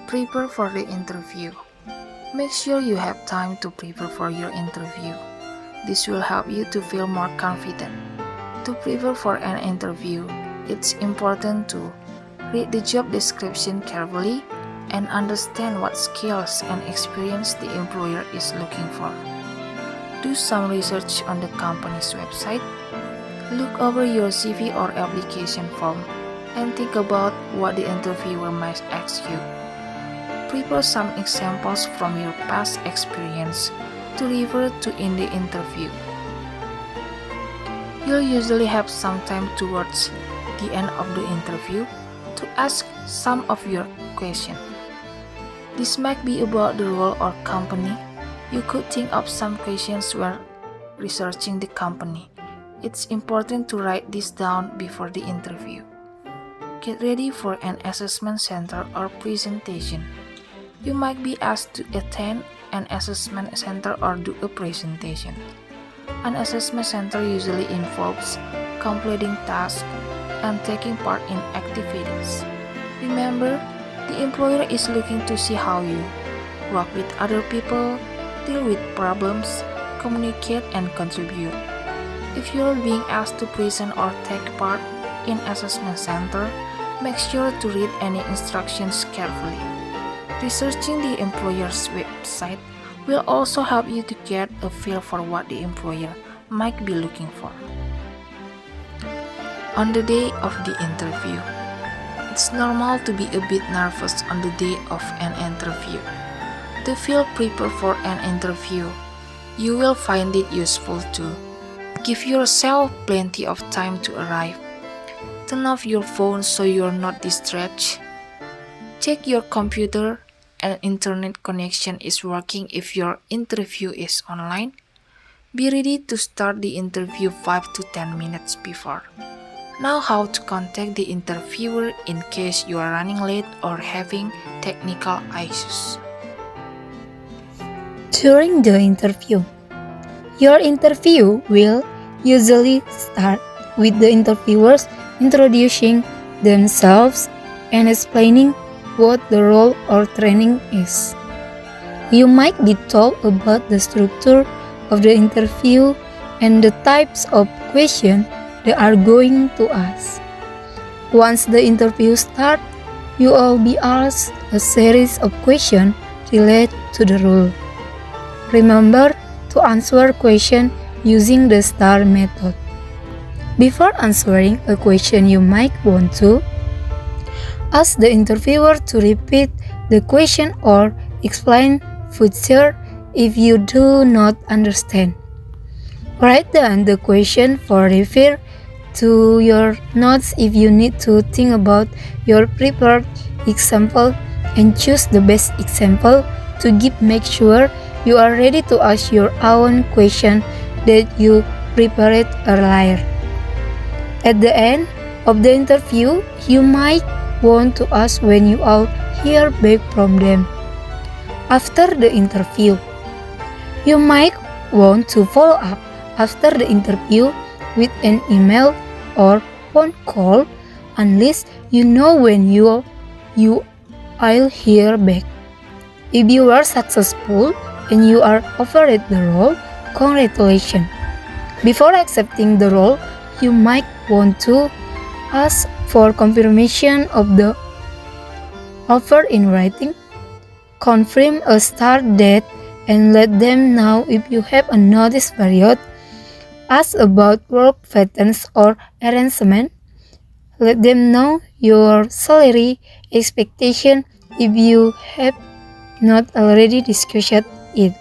Prepare for the interview. Make sure you have time to prepare for your interview. This will help you to feel more confident. To prepare for an interview, it's important to read the job description carefully and understand what skills and experience the employer is looking for. Do some research on the company's website. Look over your CV or application form and think about what the interviewer might ask you. Prepare some examples from your past experience to refer to in the interview. You'll usually have some time towards the end of the interview to ask some of your questions. This might be about the role or company. You could think of some questions while researching the company. It's important to write this down before the interview. Get ready for an assessment center or presentation. You might be asked to attend an assessment center or do a presentation. An assessment center usually involves completing tasks and taking part in activities. Remember, the employer is looking to see how you work with other people, deal with problems, communicate, and contribute. If you're being asked to present or take part in assessment center, make sure to read any instructions carefully. Researching the employer's website will also help you to get a feel for what the employer might be looking for. On the day of the interview, it's normal to be a bit nervous on the day of an interview. To feel prepared for an interview, you will find it useful to give yourself plenty of time to arrive. Turn off your phone so you're not distracted. Check your computer and internet connection is working if your interview is online. Be ready to start the interview 5 to 10 minutes before. Know how to contact the interviewer in case you are running late or having technical issues. During the interview, your interview will usually start with the interviewers introducing themselves and explaining what the role or training is. You might be told about the structure of the interview and the types of questions they are going to ask. Once the interview starts, you will be asked a series of questions related to the role. Remember to answer questions using the STAR method. Before answering a question, you might want to ask the interviewer to repeat the question or explain further if you do not understand. Write down the question for refer to your notes if you need to think about your prepared example and choose the best example to give. Make sure you are ready to ask your own question that you prepared earlier. At the end of the interview, you might want to ask when you all hear back from them. After the interview, you might want to follow up after the interview with an email or phone call unless you know when you'll hear back. If you are successful and you are offered the role, congratulations. Before accepting the role, you might want to ask for confirmation of the offer in writing. Confirm a start date and let them know if you have a notice period. Ask about work patterns or arrangement. Let them know your salary expectation if you have not already discussed it.